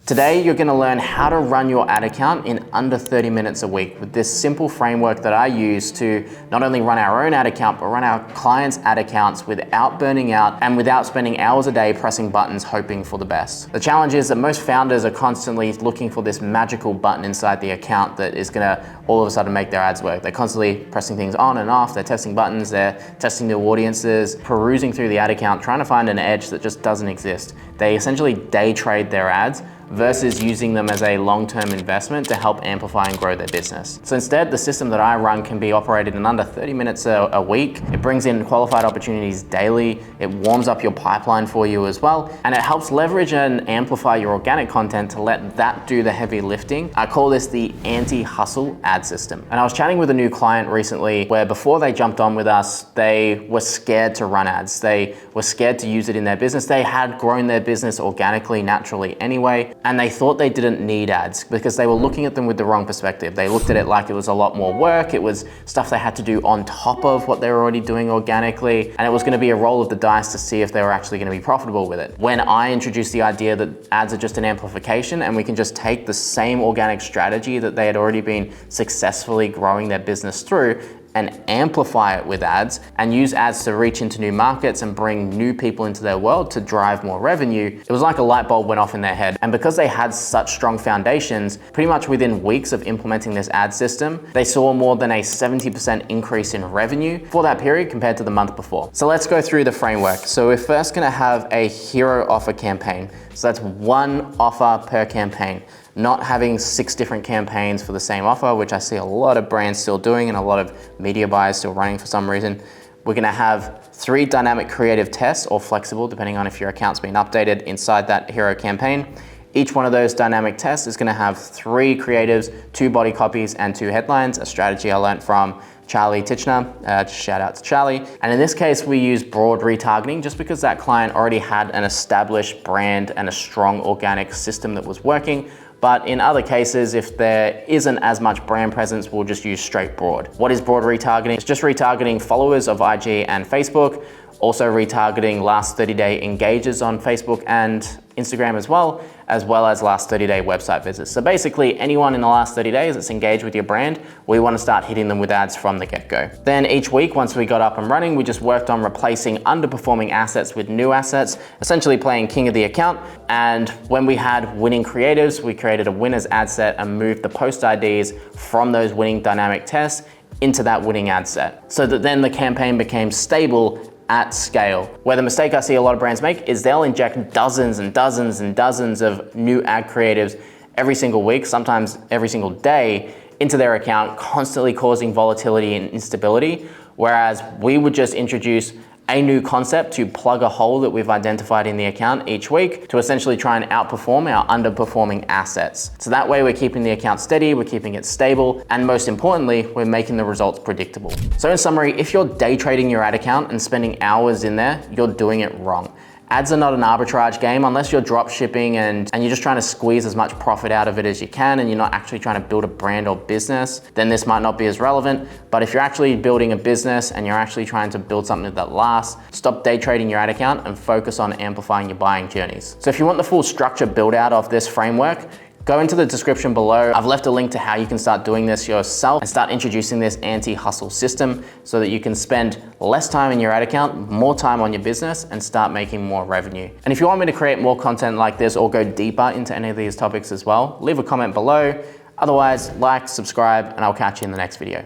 Today, you're gonna learn how to run your ad account in under 30 minutes a week with this simple framework that I use to not only run our own ad account, but run our clients' ad accounts without burning out and without spending hours a day pressing buttons hoping for the best. The challenge is that most founders are constantly looking for this magical button inside the account that is gonna all of a sudden make their ads work. They're constantly pressing things on and off, they're testing buttons, they're testing new audiences, perusing through the ad account, trying to find an edge that just doesn't exist. They essentially day trade their ads versus using them as a long-term investment to help amplify and grow their business. So instead, the system that I run can be operated in under 30 minutes a week. It brings in qualified opportunities daily. It warms up your pipeline for you as well. And it helps leverage and amplify your organic content to let that do the heavy lifting. I call this the anti-hustle ad system. And I was chatting with a new client recently where before they jumped on with us, they were scared to run ads. They were scared to use it in their business. They had grown their business organically, naturally anyway. And they thought they didn't need ads because they were looking at them with the wrong perspective. They looked at it like it was a lot more work. It was stuff they had to do on top of what they were already doing organically. And it was gonna be a roll of the dice to see if they were actually gonna be profitable with it. When I introduced the idea that ads are just an amplification and we can just take the same organic strategy that they had already been successfully growing their business through and amplify it with ads and use ads to reach into new markets and bring new people into their world to drive more revenue, it was like a light bulb went off in their head. And because they had such strong foundations, pretty much within weeks of implementing this ad system, they saw more than a 70% increase in revenue for that period compared to the month before. So let's go through the framework. So we're first gonna have a hero offer campaign. So that's one offer per campaign. Not having 6 different campaigns for the same offer, which I see a lot of brands still doing and a lot of media buyers still running for some reason. We're gonna have 3 dynamic creative tests, or flexible, depending on if your account's been updated inside that hero campaign. Each one of those dynamic tests is gonna have 3 creatives, 2 body copies, and 2 headlines, a strategy I learned from Charlie Titchener, just shout out to Charlie. And in this case, we use broad retargeting just because that client already had an established brand and a strong organic system that was working. But in other cases, if there isn't as much brand presence, we'll just use straight broad. What is broad retargeting? It's just retargeting followers of IG and Facebook, also retargeting last 30-day engagers on Facebook and Instagram as well as last 30-day website visits. So basically anyone in the last 30 days that's engaged with your brand, we want to start hitting them with ads from the get-go. Then each week, once we got up and running, we just worked on replacing underperforming assets with new assets, essentially playing king of the account. And when we had winning creatives, we created a winner's ad set and moved the post IDs from those winning dynamic tests into that winning ad set, so that then the campaign became stable at scale. Where the mistake I see a lot of brands make is they'll inject dozens and dozens and dozens of new ad creatives every single week, sometimes every single day, into their account, constantly causing volatility and instability. Whereas we would just introduce a new concept to plug a hole that we've identified in the account each week to essentially try and outperform our underperforming assets. So that way we're keeping the account steady, we're keeping it stable, and most importantly, we're making the results predictable. So in summary, if you're day trading your ad account and spending hours in there, you're doing it wrong. Ads are not an arbitrage game unless you're drop shipping and you're just trying to squeeze as much profit out of it as you can and you're not actually trying to build a brand or business, then this might not be as relevant. But if you're actually building a business and you're actually trying to build something that lasts, stop day trading your ad account and focus on amplifying your buying journeys. So if you want the full structure build out of this framework, go into the description below. I've left a link to how you can start doing this yourself and start introducing this anti-hustle system so that you can spend less time in your ad account, more time on your business, and start making more revenue. And if you want me to create more content like this or go deeper into any of these topics as well, leave a comment below. Otherwise, like, subscribe, and I'll catch you in the next video.